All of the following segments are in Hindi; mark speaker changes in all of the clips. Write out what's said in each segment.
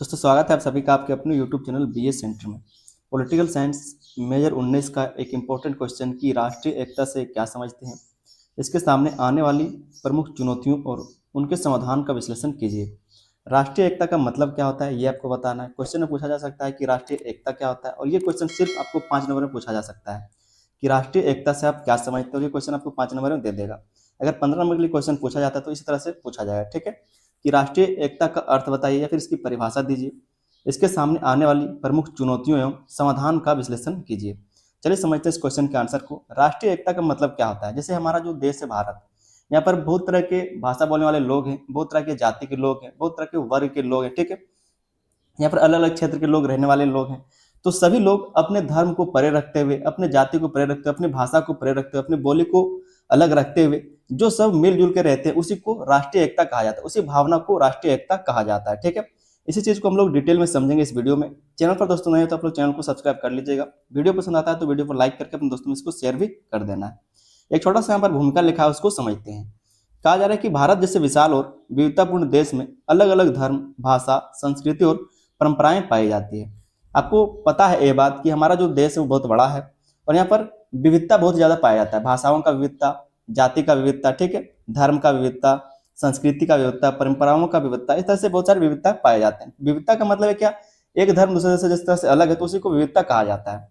Speaker 1: दोस्तों स्वागत है आप सभी का आपके अपने YouTube channel B S center में। पॉलिटिकल साइंस मेजर 19 का एक इम्पोर्टेंट क्वेश्चन कि राष्ट्रीय एकता से क्या समझते हैं। इसके सामने आने वाली प्रमुख चुनौतियों और उनके समाधान का विश्लेषण कीजिए। राष्ट्रीय एकता का मतलब क्या होता है ये आपको बताना है। क्वेश्चन में पूछा जा सकता है कि राष्ट्रीय एकता क्या होता है, और ये क्वेश्चन सिर्फ आपको 5 नंबर में पूछा जा सकता है कि राष्ट्रीय एकता से आप क्या समझते हो। ये क्वेश्चन आपको 5 नंबर में दे देगा। अगर 15 नंबर के लिए क्वेश्चन पूछा जाता है तो इसी तरह से पूछा जाएगा, ठीक है। कि राष्ट्रीय एकता का अर्थ बताइए या फिर इसकी परिभाषा दीजिए। इसके सामने आने वाली प्रमुख चुनौतियों एवं समाधान का विश्लेषण कीजिए। चलिए समझते हैं इस क्वेश्चन के आंसर को। राष्ट्रीय एकता का मतलब क्या होता है। जैसे हमारा जो देश है भारत, यहाँ पर बहुत तरह के भाषा बोलने वाले लोग हैं, बहुत तरह के जाति के लोग हैं, बहुत तरह के वर्ग के लोग हैं, ठीक है। यहाँ पर अलग अलग क्षेत्र के लोग रहने वाले लोग हैं। तो सभी लोग अपने धर्म को परे रखते हुए, अपने जाति को परे रखते हुए, अपनी भाषा को परे रखते हुए, अपनी बोली को अलग रखते हुए जो सब मिलजुल के रहते हैं उसी को राष्ट्रीय एकता कहा जाता है। उसी भावना को राष्ट्रीय एकता कहा जाता है, ठीक है। इसी चीज को हम लोग डिटेल में समझेंगे इस वीडियो में। चैनल पर दोस्तों नहीं है तो आप लोग चैनल को सब्सक्राइब कर लीजिएगा। वीडियो पसंद आता है तो वीडियो को लाइक करके अपने दोस्तों में इसको शेयर भी कर देना है। एक छोटा सा यहाँ पर भूमिका लिखा है, उसको समझते हैं। कहा जा रहा है कि भारत जैसे विशाल और विविधतापूर्ण देश में अलग अलग धर्म, भाषा, संस्कृति और परंपराएं पाई जाती है। आपको पता है ये बात कि हमारा जो देश है वो बहुत बड़ा है और यहाँ पर विविधता बहुत ज्यादा पाया जाता है। भाषाओं का विविधता, जाति का विविधता, ठीक है, धर्म का विविधता, संस्कृति का विविधता, परंपराओं का विविधता, इस तरह से बहुत सारी विविधता पाए जाते हैं। विविधता का मतलब है क्या, एक धर्म दूसरे से जिस तरह से अलग है तो उसी को विविधता कहा जाता है।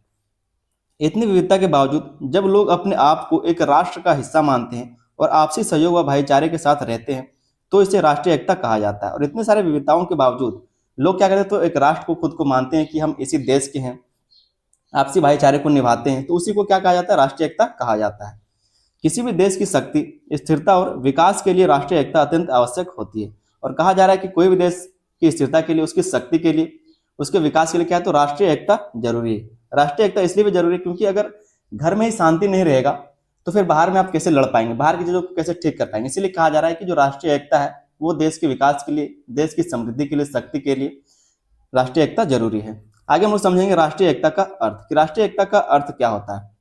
Speaker 1: इतनी विविधता के बावजूद जब लोग अपने आप को एक राष्ट्र का हिस्सा मानते हैं और आपसी सहयोग व भाईचारे के साथ रहते हैं तो इसे राष्ट्रीय एकता कहा जाता है। और इतने सारे विविधताओं के बावजूद लोग क्या करते हैं, तो एक राष्ट्र को खुद को मानते हैं कि हम इसी देश के हैं, आपसी भाईचारे को निभाते हैं, तो उसी को क्या कहा जाता है, राष्ट्रीय एकता कहा जाता है। किसी भी देश की शक्ति, स्थिरता और विकास के लिए राष्ट्रीय एकता अत्यंत आवश्यक होती है। और कहा जा रहा है कि कोई भी देश की स्थिरता के लिए, उसकी शक्ति के लिए, उसके विकास के लिए क्या है, तो राष्ट्रीय एकता जरूरी है। राष्ट्रीय एकता इसलिए भी जरूरी है क्योंकि अगर घर में ही शांति नहीं रहेगा तो फिर बाहर में आप कैसे लड़ पाएंगे, बाहर की चीजों को कैसे ठीक कर पाएंगे। इसीलिए कहा जा रहा है कि जो राष्ट्रीय एकता है वो देश के विकास के लिए, देश की समृद्धि के लिए, शक्ति के लिए राष्ट्रीय एकता जरूरी है। आगे हम लोग समझेंगे राष्ट्रीय एकता का अर्थ कि राष्ट्रीय एकता का अर्थ क्या होता है।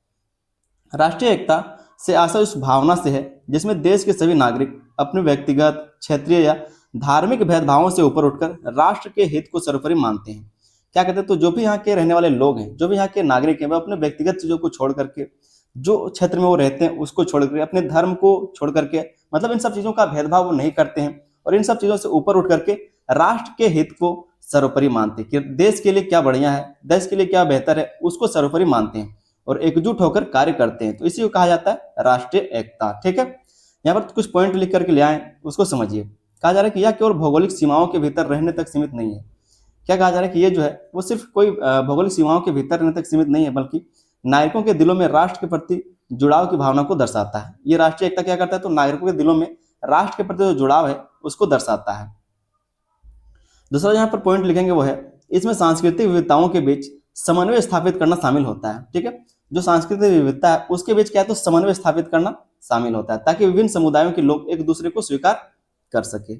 Speaker 1: राष्ट्रीय एकता से आशा उस भावना से है जिसमें देश के सभी नागरिक अपने व्यक्तिगत, क्षेत्रीय या धार्मिक भेदभावों से ऊपर उठकर राष्ट्र के हित को सर्वोपरि मानते हैं। क्या कहते हैं, तो जो भी यहाँ के रहने वाले लोग हैं, जो भी यहाँ के नागरिक हैं, वह अपने व्यक्तिगत चीजों को छोड़ करके, जो क्षेत्र में वो रहते हैं उसको छोड़ करके, अपने धर्म को छोड़ करके, मतलब इन सब चीजों का भेदभाव वो नहीं करते हैं और इन सब चीजों से ऊपर उठ करके राष्ट्र के हित को सर्वोपरि मानते हैं कि देश के लिए क्या बढ़िया है, देश के लिए क्या बेहतर है, उसको सर्वोपरि मानते हैं और एकजुट होकर कार्य करते हैं। तो इसी को कहा जाता है राष्ट्रीय एकता, ठीक है। यहाँ पर कुछ पॉइंट लिख करके ले आए, उसको समझिए। कहा जा रहा है कि यह केवल भौगोलिक सीमाओं के भीतर रहने तक सीमित नहीं है। क्या कहा जा रहा है कि ये जो है वो सिर्फ कोई भौगोलिक सीमाओं के भीतर रहने तक सीमित नहीं है, बल्कि नागरिकों के दिलों में राष्ट्र के प्रति जुड़ाव की भावना को दर्शाता है। ये राष्ट्रीय एकता क्या करता है, तो नागरिकों के दिलों में राष्ट्र के प्रति जो जुड़ाव है उसको दर्शाता है। दूसरा यहाँ पर पॉइंट लिखेंगे वो है, इसमें सांस्कृतिक विविधताओं के बीच समन्वय स्थापित करना शामिल होता है, ठीक है। जो सांस्कृतिक विविधता है उसके बीच क्या है, तो समन्वय स्थापित करना शामिल होता है ताकि विभिन्न समुदायों के लोग एक दूसरे को स्वीकार कर सके।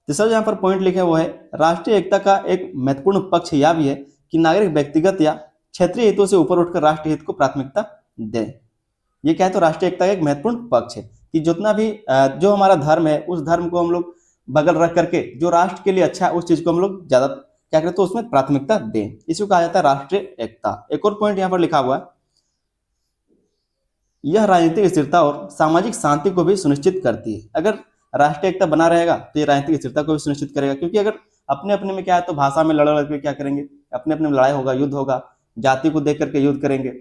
Speaker 1: तीसरा यहाँ पर पॉइंट लिखे वो है, राष्ट्रीय एकता का एक महत्वपूर्ण पक्ष यह भी है कि नागरिक व्यक्तिगत या क्षेत्रीय हितों से ऊपर उठकर राष्ट्र हित को प्राथमिकता दे। ये क्या है, तो राष्ट्रीय एकता का एक महत्वपूर्ण पक्ष है कि जितना भी जो हमारा धर्म है उस धर्म को हम लोग बगल रख करके जो राष्ट्र के लिए अच्छा है उस चीज को हम लोग ज्यादा क्या करें, तो उसमें प्राथमिकता दें। इसको कहा जाता है राष्ट्रीय एकता। एक और पॉइंट यहाँ पर लिखा हुआ है, यह राजनीतिक स्थिरता और सामाजिक शांति को भी सुनिश्चित करती है। अगर राष्ट्रीय एकता बना रहेगा तो ये राजनीतिक स्थिरता को भी सुनिश्चित करेगा, क्योंकि अगर अपने अपने में क्या है, तो भाषा में लड़ लड़ के क्या करेंगे, अपने अपने में लड़ाई होगा, युद्ध होगा, जाति को देख करके युद्ध करेंगे,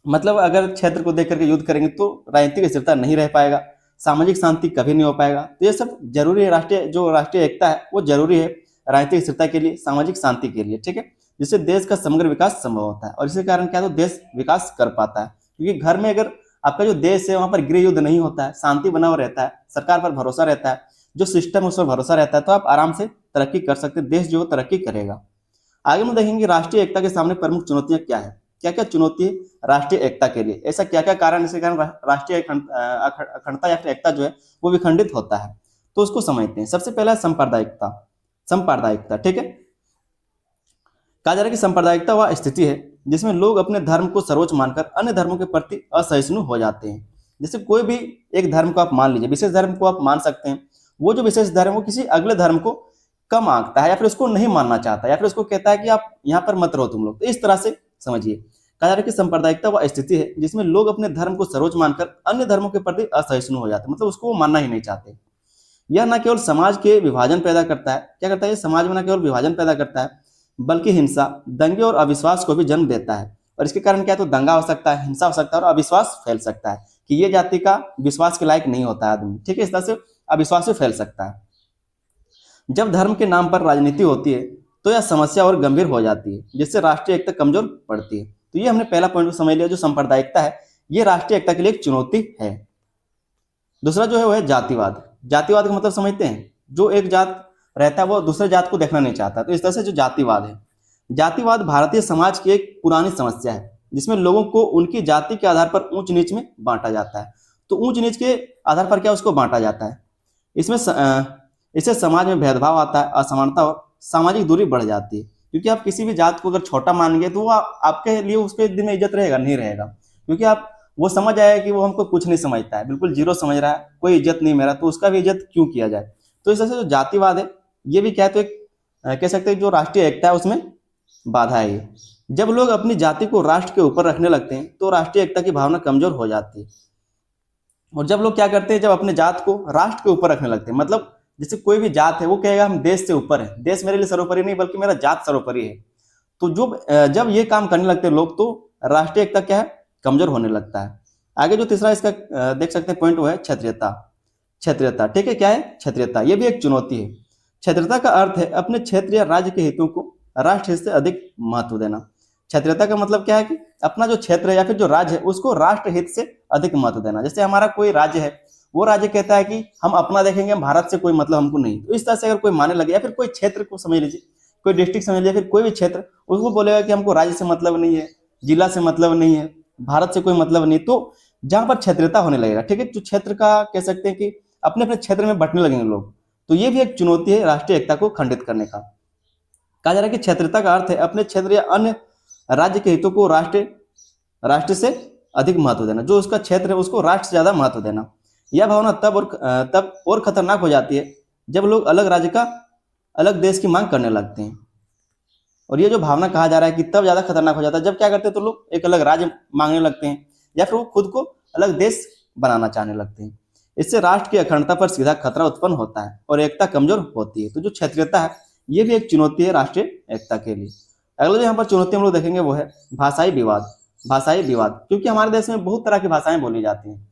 Speaker 1: मतलब अगर क्षेत्र को देख करके युद्ध करेंगे तो राजनीतिक स्थिरता नहीं रह पाएगा, सामाजिक शांति कभी नहीं हो पाएगा। तो ये सब जरूरी है, राष्ट्रीय जो राष्ट्रीय एकता है वो जरूरी है राजनीतिक स्थिरता के लिए, सामाजिक शांति के लिए, ठीक है। जिससे देश का समग्र विकास संभव होता है और इसी कारण क्या है, तो देश विकास कर पाता है। क्योंकि घर में अगर आपका जो देश है वहां पर गृह युद्ध नहीं होता है, शांति बना हुआ रहता है, सरकार पर भरोसा रहता है, जो सिस्टम है उस पर भरोसा रहता है, तो आप आराम से तरक्की कर सकते हैं, देश जो तरक्की करेगा। आगे हम देखेंगे राष्ट्रीय एकता के सामने प्रमुख चुनौतियां क्या है, क्या क्या चुनौती है राष्ट्रीय एकता के लिए, ऐसा क्या क्या कारण, इसके कारण राष्ट्रीय अखंडता या फिर एकता जो है वो विखंडित होता है। तो उसको समझते हैं। सबसे पहला सांप्रदायिकता, सांप्रदायिकता, ठीक है। कहा जा रहा है कि सांप्रदायिकता वह स्थिति है जिसमें लोग अपने धर्म को सर्वोच्च मानकर अन्य धर्मों के प्रति असहिष्णु हो जाते हैं। जैसे कोई भी एक धर्म को आप मान लीजिए, विशेष धर्म को आप मान सकते हैं, वो जो विशेष धर्म है वो किसी अगले धर्म को कम आंकता है या फिर उसको नहीं मानना चाहता या फिर उसको कहता है कि आप यहाँ पर मत रहो तुम लोग। तो इस तरह से समझिए। कहा जा रहा है कि सांप्रदायिकता वह स्थिति है जिसमें लोग अपने धर्म को सर्वोच्च मानकर अन्य धर्मों के प्रति असहिष्णु हो जाते हैं, मतलब उसको वो मानना ही नहीं चाहते। यह न केवल समाज के विभाजन पैदा करता है, क्या करता है ये समाज में न केवल विभाजन पैदा करता है बल्कि हिंसा, दंगे और अविश्वास को भी जन्म देता है। और इसके कारण क्या है, तो दंगा हो सकता है, हिंसा हो सकता है और अविश्वास फैल सकता है कि ये जाति का विश्वास के लायक नहीं होता है आदमी, ठीक है। इस तरह से अविश्वास भी फैल सकता है। जब धर्म के नाम पर राजनीति होती है तो यह समस्या और गंभीर हो जाती है, जिससे राष्ट्रीय एकता कमजोर पड़ती है। तो ये हमने पहला पॉइंट समझ लिया, जो सांप्रदायिकता है ये राष्ट्रीय एकता के लिए एक चुनौती है। दूसरा जो है वो है जातिवाद। जातिवाद का मतलब समझते हैं, जो एक जात रहता है वो दूसरे जात को देखना नहीं चाहता। तो इस तरह से जो जातिवाद है, जातिवाद भारतीय समाज की एक पुरानी समस्या है जिसमें लोगों को उनकी जाति के आधार पर ऊंच नीच में बांटा जाता है। तो ऊंच नीच के आधार पर क्या उसको बांटा जाता है, इससे समाज में भेदभाव आता है, असमानता और सामाजिक दूरी बढ़ जाती है। क्योंकि आप किसी भी जात को अगर छोटा मानेंगे तो वो आपके लिए उसके दिन में इज्जत रहेगा नहीं रहेगा, क्योंकि आप वो समझ आएगा कि वो हमको कुछ नहीं समझता है, बिल्कुल जीरो समझ रहा है, कोई इज्जत नहीं मेरा, तो उसका भी इज्जत क्यों किया जाए। तो इस तरह से जो जातिवाद है ये भी क्या है, तो एक कह सकते हैं जो राष्ट्रीय एकता है उसमें बाधा है ये। जब लोग अपनी जाति को राष्ट्र के ऊपर रखने लगते हैं तो राष्ट्रीय एकता की भावना कमजोर हो जाती है। और जब लोग क्या करते हैं, जब अपने जात को राष्ट्र के ऊपर रखने लगते हैं, मतलब जैसे कोई भी जात है वो कहेगा हम देश से ऊपर है, देश मेरे लिए सर्वोपरि नहीं बल्कि मेरा जात सर्वोपरि है। तो जो जब ये काम करने लगते हैं लोग, तो राष्ट्रीय एकता क्या है, कमजोर होने लगता है। आगे जो तीसरा इसका देख सकते हैं पॉइंट वो है क्षेत्रीयता। क्षेत्रीयता, ठीक है, क्या है क्षेत्रीयता, ये भी एक चुनौती है। क्षेत्रीयता का अर्थ है अपने क्षेत्र या राज्य के हितों को राष्ट्र हित से अधिक महत्व देना। क्षेत्रीयता का मतलब क्या है कि अपना जो क्षेत्र है या फिर जो राज्य है उसको राष्ट्र हित से अधिक महत्व देना। जैसे हमारा कोई राज्य है, वो राज्य कहता है कि हम अपना देखेंगे, हम भारत से कोई मतलब हमको नहीं। तो इस तरह से अगर कोई मानने लगे, या फिर कोई क्षेत्र को समझ लीजिए, कोई डिस्ट्रिक्ट समझ लीजिए, फिर कोई भी क्षेत्र, उसको बोलेगा कि हमको राज्य से मतलब नहीं है, जिला से मतलब नहीं है, भारत से कोई मतलब नहीं। तो जहां पर क्षेत्रीयता होने लगेगा, ठीक है, जो क्षेत्र का कह सकते हैं कि अपने अपने क्षेत्र में बंटने लगेंगे लोग, तो ये भी एक चुनौती है राष्ट्रीय एकता को खंडित करने का। कहा जा रहा है कि क्षेत्रीयता का अर्थ है अपने क्षेत्र या अन्य राज्य के हितों को राष्ट्र से अधिक महत्व देना, जो उसका क्षेत्र है उसको राष्ट्र से ज्यादा महत्व देना। यह भावना तब और खतरनाक हो जाती है जब लोग अलग राज्य का, अलग देश की मांग करने लगते हैं। और ये जो भावना कहा जा रहा है कि तब ज्यादा खतरनाक हो जाता है जब क्या करते हैं, तो लोग एक अलग राज्य मांगने लगते हैं या फिर वो खुद को अलग देश बनाना चाहने लगते हैं। इससे राष्ट्र की अखंडता पर सीधा खतरा उत्पन्न होता है और एकता कमजोर होती है। तो जो क्षेत्रीयता है ये भी एक चुनौती है राष्ट्रीय एकता के लिए। अगला जो यहाँ पर चुनौती हम लोग देखेंगे वो है भाषाई विवाद। भाषाई विवाद, क्योंकि हमारे देश में बहुत तरह की भाषाएं बोली जाती हैं।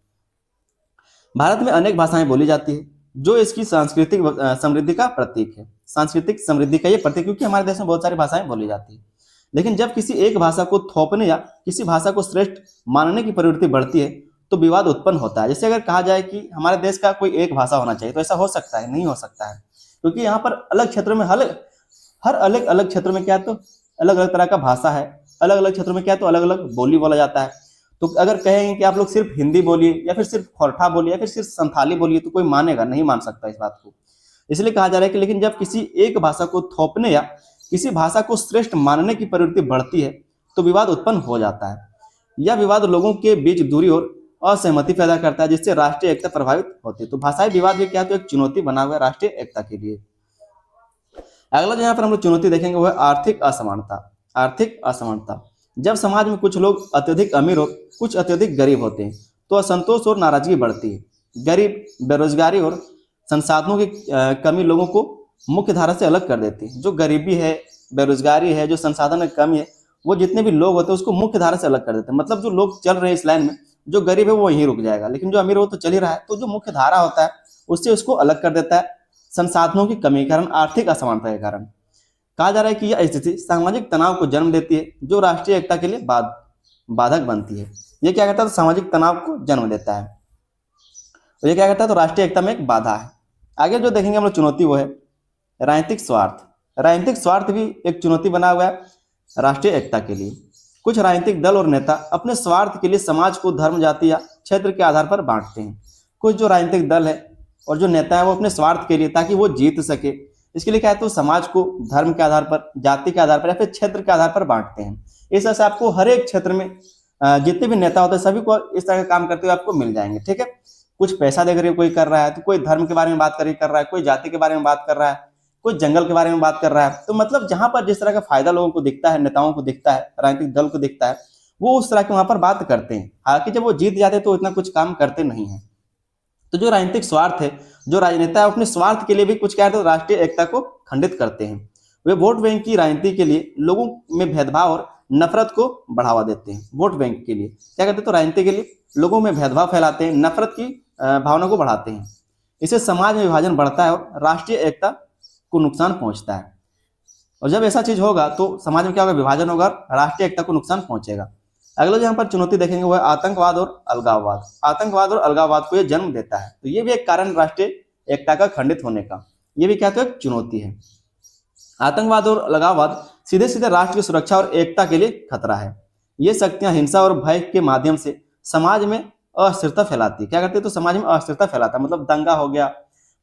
Speaker 1: भारत में अनेक भाषाएं बोली जाती है जो इसकी सांस्कृतिक समृद्धि का प्रतीक है। सांस्कृतिक समृद्धि का ये प्रतीक, क्योंकि हमारे देश में बहुत सारी भाषाएं बोली जाती है। लेकिन जब किसी एक भाषा को थोपने या किसी भाषा को श्रेष्ठ मानने की प्रवृत्ति बढ़ती है तो विवाद उत्पन्न होता है। जैसे अगर कहा जाए कि हमारे देश का कोई एक भाषा होना चाहिए, तो ऐसा हो सकता है? नहीं हो सकता है, क्योंकि यहाँ पर अलग क्षेत्रों में हर अलग अलग क्षेत्रों में क्या है, तो अलग अलग तरह का भाषा है, अलग अलग क्षेत्रों में क्या है, तो अलग अलग बोली बोला जाता है। तो अगर कहेंगे कि आप लोग सिर्फ हिंदी बोलिए या फिर सिर्फ खोरठा बोलिए या फिर सिर्फ संथाली बोलिए, तो कोई मानेगा नहीं, मान सकता इस बात को। इसलिए कहा जा रहा है कि लेकिन जब किसी एक भाषा को थोपने या किसी भाषा को श्रेष्ठ मानने की प्रवृत्ति बढ़ती है तो विवाद उत्पन्न हो जाता है। यह विवाद लोगों के बीच दूरी और असहमति पैदा करता है, जिससे राष्ट्रीय एकता प्रभावित होती है। तो भाषाई विवाद भी क्या, तो एक चुनौती बना हुआ है राष्ट्रीय एकता के लिए। अगला जो यहाँ पर हम लोग चुनौती देखेंगे वो है आर्थिक असमानता। आर्थिक असमानता, जब समाज में कुछ लोग अत्यधिक अमीर और कुछ अत्यधिक गरीब होते हैं तो असंतोष और नाराजगी बढ़ती है। गरीब, बेरोजगारी और संसाधनों की कमी लोगों को मुख्य धारा से अलग कर देती है। जो गरीबी है, बेरोजगारी है, जो संसाधन की कमी है, वो जितने भी लोग होते हैं उसको मुख्य धारा से अलग कर देते हैं। मतलब जो लोग चल रहे हैं इस लाइन में, जो गरीब है वो वहीं रुक जाएगा, लेकिन जो अमीर है वो तो चल ही रहा है। तो जो मुख्य धारा होता है उससे उसको अलग कर देता है संसाधनों की कमी के कारण, आर्थिक असमानता के कारण। कहा जा रहा है कि यह स्थिति सामाजिक तनाव को जन्म देती है जो राष्ट्रीय एकता के लिए बाधक बनती है। ये क्या करता है, तो सामाजिक तनाव को जन्म देता है, तो ये क्या करता है, तो राष्ट्रीय एकता में एक बाधा है। आगे जो देखेंगे हम लोग चुनौती वो है राजनीतिक स्वार्थ। राजनीतिक स्वार्थ भी एक चुनौती बना हुआ है राष्ट्रीय एकता के लिए। कुछ राजनीतिक दल और नेता अपने स्वार्थ के लिए समाज को धर्म, जाति या क्षेत्र के आधार पर बांटते हैं। कुछ जो राजनीतिक दल है और जो नेता है वो अपने स्वार्थ के लिए, ताकि वो जीत सके, इसके लिए क्या है, तो समाज को धर्म के आधार पर, जाति के आधार पर या फिर क्षेत्र के आधार पर बांटते हैं। इस तरह से आपको हर एक क्षेत्र में जितने भी नेता होते हैं सभी को इस तरह का काम करते हुए आपको मिल जाएंगे, ठीक है। कुछ पैसा देकर कोई कर रहा है, तो कोई धर्म के बारे में बात कर रहा है, कोई जाति के बारे में बात कर रहा है, कोई जंगल के बारे में बात कर रहा है। तो मतलब जहां पर जिस तरह का फायदा लोगों को दिखता है, नेताओं को दिखता है, राजनीतिक दल को दिखता है, वो उस तरह के वहां पर बात करते हैं। हालांकि जब वो जीत जाते हैं तो इतना कुछ काम करते नहीं है। तो जो राजनीतिक स्वार्थ है, जो राजनेता है अपने स्वार्थ के लिए भी कुछ क्या है तो राष्ट्रीय एकता को खंडित करते हैं। वे वोट बैंक की राजनीति के लिए लोगों में भेदभाव और नफरत को बढ़ावा देते हैं। वोट बैंक के लिए क्या करते हैं तो राजनीति के लिए लोगों में भेदभाव फैलाते हैं, नफरत की भावना को बढ़ाते हैं। इससे समाज में विभाजन बढ़ता है और राष्ट्रीय एकता को नुकसान पहुंचता है। और जब ऐसा चीज होगा तो समाज में क्या होगा, विभाजन होगा, राष्ट्रीय एकता को नुकसान पहुंचेगा। अगला जो यहाँ पर चुनौती देखेंगे वो है आतंकवाद और अलगाववाद। आतंकवाद और अलगाववाद को ये जन्म देता है, तो ये भी एक कारण राष्ट्रीय एकता का खंडित होने का, ये भी क्या तो एक चुनौती है। आतंकवाद और अलगाववाद सीधे सीधे राष्ट्र की सुरक्षा और एकता के लिए खतरा है। ये शक्तियां हिंसा और भय के माध्यम से समाज में अस्थिरता फैलाती है। क्या करती है तो समाज में अस्थिरता फैलाता है, मतलब दंगा हो गया,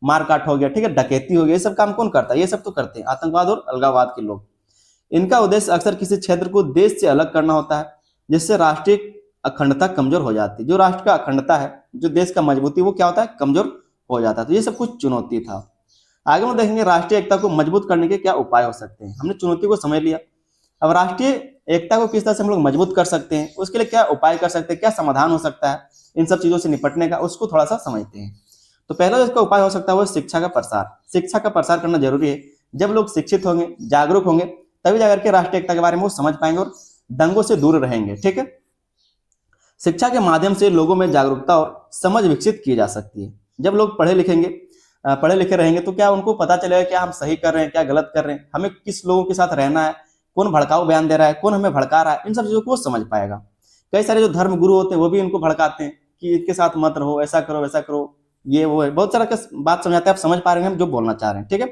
Speaker 1: मारकाट हो गया, ठीक है, डकैती हो गया, ये सब काम कौन करता है, ये सब तो करते हैं आतंकवाद और अलगाववाद के लोग। इनका उद्देश्य अक्सर किसी क्षेत्र को देश से अलग करना होता है, जिससे राष्ट्रीय अखंडता कमजोर हो जाती है। जो राष्ट्र का अखंडता है, जो देश का मजबूती, वो क्या होता है, कमजोर हो जाता है। तो ये सब कुछ चुनौती था। आगे हम देखेंगे राष्ट्रीय एकता को मजबूत करने के क्या उपाय हो सकते हैं। हमने चुनौती को समझ लिया, अब राष्ट्रीय एकता को किस तरह से हम लोग मजबूत कर सकते हैं, उसके लिए क्या उपाय कर सकते हैं, क्या समाधान हो सकता है इन सब चीजों से निपटने का, उसको थोड़ा सा समझते हैं। तो पहला इसका उपाय हो सकता है वो शिक्षा का प्रसार। शिक्षा का प्रसार करना जरूरी है। जब लोग शिक्षित होंगे, जागरूक होंगे, तभी जाकर के राष्ट्रीय एकता के बारे में वो समझ पाएंगे और दंगों से दूर रहेंगे। ठीक है, शिक्षा के माध्यम से लोगों में जागरूकता और समझ विकसित की जा सकती है। जब लोग पढ़े लिखे रहेंगे तो क्या उनको पता चलेगा क्या हम सही कर रहे हैं, क्या गलत कर रहे हैं, हमें किस लोगों के साथ रहना है, कौन भड़काऊ बयान दे रहा है, कौन हमें भड़का रहा है, इन सब चीजों को वो समझ पाएगा। कई सारे जो धर्म गुरु होते हैं वो भी इनको भड़काते हैं कि इसके साथ मत रहो, ऐसा करो वैसा करो, ये वो है, बहुत सारा का बात समझाते हैं। आप समझ पा रहे हैं हम जो बोलना चाह रहे हैं। ठीक है,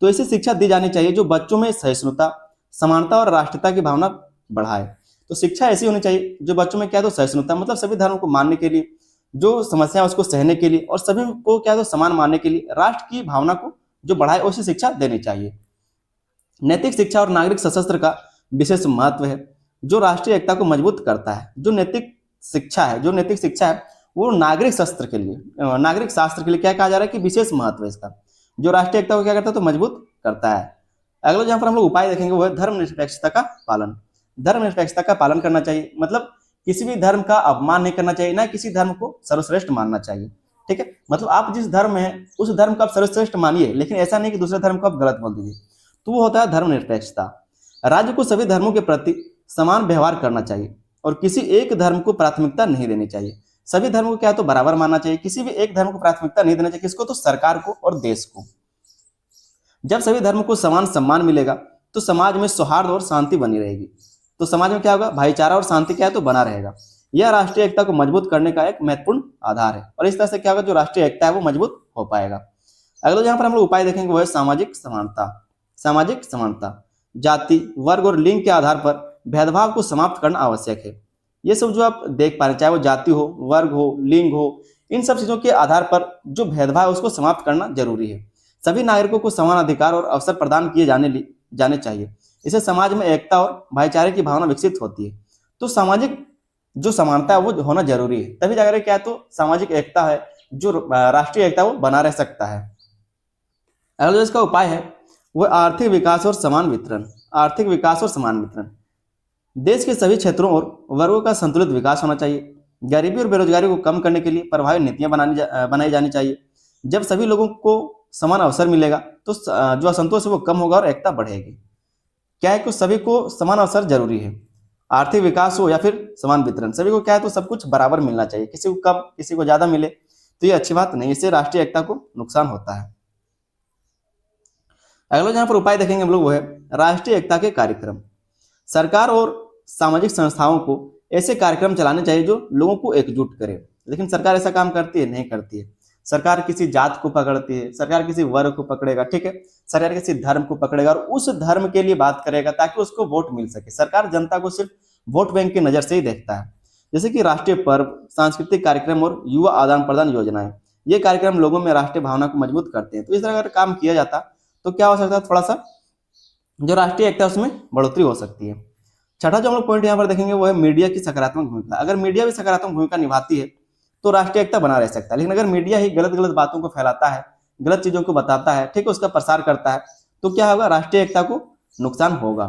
Speaker 1: तो ऐसी शिक्षा दी जानी चाहिए जो बच्चों में सहिष्णुता, समानता और राष्ट्रीयता की भावना बढ़ाए। तो शिक्षा ऐसी होनी चाहिए जो बच्चों में क्या तो सहिष्णुता, मतलब सभी धर्मों को मानने के लिए, जो समस्या है उसको सहने के लिए, और सभी को क्या तो समान मानने के लिए राष्ट्र की भावना को जो बढ़ाए, वैसी शिक्षा देनी चाहिए। नैतिक शिक्षा और नागरिक सशस्त्र का विशेष महत्व है, जो राष्ट्रीय एकता को मजबूत करता है। जो नैतिक शिक्षा है वो नागरिक शास्त्र के लिए क्या कहा जा रहा है कि विशेष महत्व है इसका, जो राष्ट्रीय एकता को क्या करता है तो मजबूत करता है। अगला जहां पर हम लोग उपाय देखेंगे वो है धर्मनिरपेक्षता का पालन। धर्मनिरपेक्षता का पालन करना चाहिए, मतलब किसी भी धर्म का अपमान नहीं करना चाहिए, ना किसी धर्म को सर्वश्रेष्ठ मानना चाहिए। ठीक है, मतलब आप जिस धर्म में हैं उस धर्म को आप सर्वश्रेष्ठ मानिए, लेकिन ऐसा नहीं कि दूसरे धर्म को आप गलत बोल दीजिए। तो वो होता है धर्मनिरपेक्षता। राज्य को सभी धर्मों के प्रति समान व्यवहार करना चाहिए और किसी एक धर्म को प्राथमिकता नहीं देनी चाहिए। सभी धर्मों को क्या तो बराबर मानना चाहिए, किसी भी एक धर्म को प्राथमिकता नहीं देना चाहिए। किसको तो सरकार को और देश को। जब सभी धर्मों को समान सम्मान मिलेगा तो समाज में सौहार्द और शांति बनी रहेगी। तो समाज में क्या होगा, भाईचारा और शांति क्या है तो बना रहेगा। यह राष्ट्रीय एकता को मजबूत करने का एक महत्वपूर्ण आधार है, और इस तरह से क्या होगा जो राष्ट्रीय एकता है वो मजबूत हो पाएगा। अगला जहां पर हम लोग उपाय देखेंगे वो है सामाजिक समानता। सामाजिक समानता, जाति, वर्ग और लिंग के आधार पर भेदभाव को समाप्त करना आवश्यक है। ये सब जो आप देख पा रहे हैं, चाहे वो जाति हो, वर्ग हो, लिंग हो, इन सब चीजों के आधार पर जो भेदभाव है उसको समाप्त करना जरूरी है। सभी नागरिकों को समान अधिकार और अवसर प्रदान किए जाने चाहिए। इससे समाज में एकता और भाईचारे की भावना विकसित होती है। तो सामाजिक जो समानता है वो होना जरूरी है, तभी जाकर क्या तो सामाजिक एकता है, जो राष्ट्रीय एकता वो बना रह सकता है। अगला जो इसका उपाय है वो आर्थिक विकास और समान वितरण। आर्थिक विकास और समान वितरण, देश के सभी क्षेत्रों और वर्गों का संतुलित विकास होना चाहिए। गरीबी और बेरोजगारी को कम करने के लिए प्रभावी नीतियां बनाई जानी चाहिए। जब सभी लोगों को समान अवसर मिलेगा तो जो असंतोष है वो कम होगा और एकता बढ़ेगी। क्या है कि सभी को समान अवसर जरूरी है, आर्थिक विकास हो या फिर समान वितरण, सभी को क्या है तो सब कुछ बराबर मिलना चाहिए। किसी को कम किसी को ज्यादा मिले तो ये अच्छी बात नहीं, इससे राष्ट्रीय एकता को नुकसान होता है। अगला जहां पर उपाय देखेंगे हम लोग वो है राष्ट्रीय एकता के कार्यक्रम। सरकार और सामाजिक संस्थाओं को ऐसे कार्यक्रम चलाने चाहिए जो लोगों को एकजुट करे, लेकिन सरकार ऐसा काम करती है नहीं करती है। सरकार किसी जात को पकड़ती है, सरकार किसी वर्ग को पकड़ेगा, ठीक है, सरकार किसी धर्म को पकड़ेगा और उस धर्म के लिए बात करेगा ताकि उसको वोट मिल सके। सरकार जनता को सिर्फ वोट बैंक की नजर से ही देखता है। जैसे कि राष्ट्रीय पर्व, सांस्कृतिक कार्यक्रम और युवा आदान प्रदान योजनाएं, ये कार्यक्रम लोगों में राष्ट्रीय भावना को मजबूत करते हैं। तो इस तरह अगर काम किया जाता तो क्या हो सकता है, थोड़ा सा जो राष्ट्रीय एकता है उसमें बढ़ोतरी हो सकती है। छठा जो हम लोग पॉइंट यहाँ पर देखेंगे वो है मीडिया की सकारात्मक भूमिका। अगर मीडिया भी सकारात्मक भूमिका निभाती है तो राष्ट्रीय एकता बना रह सकता है, लेकिन अगर मीडिया ही गलत गलत बातों को फैलाता है, गलत चीजों को बताता है, ठीक है, उसका प्रसार करता है, तो क्या होगा, राष्ट्रीय एकता को नुकसान होगा।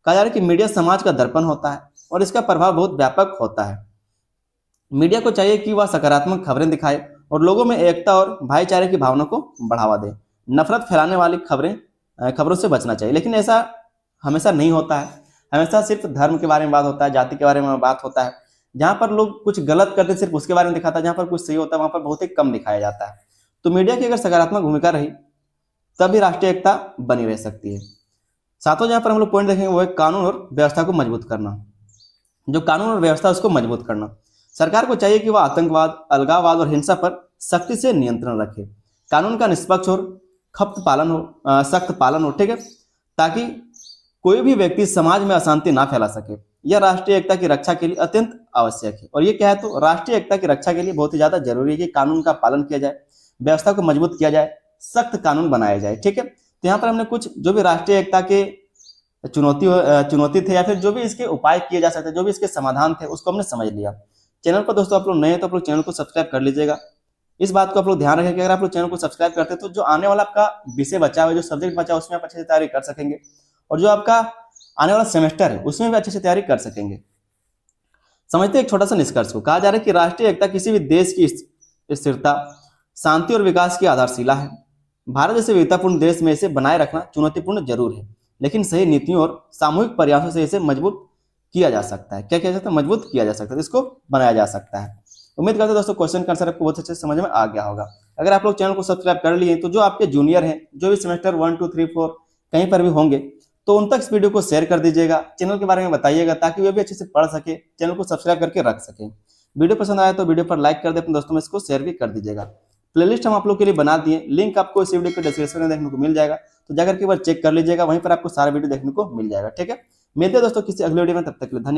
Speaker 1: कहा जा रहा है कि मीडिया समाज का दर्पण होता है और इसका प्रभाव बहुत व्यापक होता है। मीडिया को चाहिए कि वह सकारात्मक खबरें दिखाए और लोगों में एकता और भाईचारे की भावना को बढ़ावा दे। नफरत फैलाने वाली खबरों से बचना चाहिए, लेकिन ऐसा हमेशा नहीं होता है। हमेशा सिर्फ धर्म के बारे में बात होता है, जाति के बारे में बात होता है। जहां पर लोग कुछ गलत करते सिर्फ उसके बारे में दिखाता है, जहां पर कुछ सही होता है वहां पर बहुत ही कम दिखाया जाता है। तो मीडिया की अगर सकारात्मक भूमिका रही तभी राष्ट्रीय एकता बनी रह सकती है। सातों जहां पर हम लोग पॉइंट देखेंगे वो है कानून और व्यवस्था को मजबूत करना। जो कानून और व्यवस्था उसको मजबूत करना। सरकार को चाहिए कि वह आतंकवाद, अलगाववाद और हिंसा पर सख्ती से नियंत्रण रखे। कानून का निष्पक्ष और सख्त पालन हो, ठीक है, ताकि कोई भी व्यक्ति समाज में अशांति ना फैला सके। यह राष्ट्रीय एकता की रक्षा के लिए अत्यंत आवश्यक है। और ये क्या है, तो राष्ट्रीय एकता की रक्षा के लिए बहुत ही ज्यादा जरूरी है कि कानून का पालन किया जाए, व्यवस्था को मजबूत किया जाए, सख्त कानून बनाया जाए, ठीक है। तो यहाँ पर हमने कुछ जो भी राष्ट्रीय एकता के चुनौती थे या फिर जो भी इसके उपाय किए जा सकते, जो भी इसके समाधान थे, उसको हमने समझ लिया। चैनल पर दोस्तों आप लोग नए हैं तो आप लोग चैनल को सब्सक्राइब कर लीजिएगा। इस बात को आप लोग ध्यान रखें कि अगर आप लोग चैनल को सब्सक्राइब करते हैं तो जो आने वाला आपका विषय बचा हुआ है, जो सब्जेक्ट बचा है, उसमें आप अच्छे से तैयारी कर सकेंगे और जो आपका आने वाला सेमेस्टर है उसमें भी अच्छे से तैयारी कर सकेंगे। समझते हैं एक छोटा सा निष्कर्ष को। कहा जा रहा है कि राष्ट्रीय एकता किसी भी देश की स्थिरता, शांति और विकास की आधारशिला है। भारत जैसे विविधतापूर्ण देश में इसे बनाए रखना चुनौतीपूर्ण जरूर है, लेकिन सही नीतियों और सामूहिक प्रयासों से इसे मजबूत किया जा सकता है। क्या किया जा सकता है? मजबूत किया जा सकता है, इसको बनाया जा सकता है। उम्मीद करते हैं दोस्तों क्वेश्चन का आंसर आपको बहुत अच्छे से समझ में आ गया होगा। अगर आप लोग चैनल को सब्सक्राइब कर लिए तो जो आपके जूनियर हैं, जो भी सेमेस्टर 1, 2, 3, 4 कहीं पर भी होंगे, तो उन तक इस वीडियो को शेयर कर दीजिएगा, चैनल के बारे में बताइएगा ताकि वे भी अच्छे से पढ़ सके, चैनल को सब्सक्राइब करके रख सके। वीडियो पसंद आया तो वीडियो पर लाइक कर दे, अपने दोस्तों में इसको शेयर भी कर दीजिएगा। प्लेलिस्ट हम आप लोग के लिए बना दिए, लिंक आपको इस वीडियो के डिस्क्रिप्शन में देखने को मिल जाएगा, तो जाकर के एक बार चेक कर लीजिएगा, वहीं पर आपको सारा वीडियो देखने को मिल जाएगा, ठीक है। मिलते हैं दोस्तों किसी अगले वीडियो में, तब तक के लिए धन्यवाद।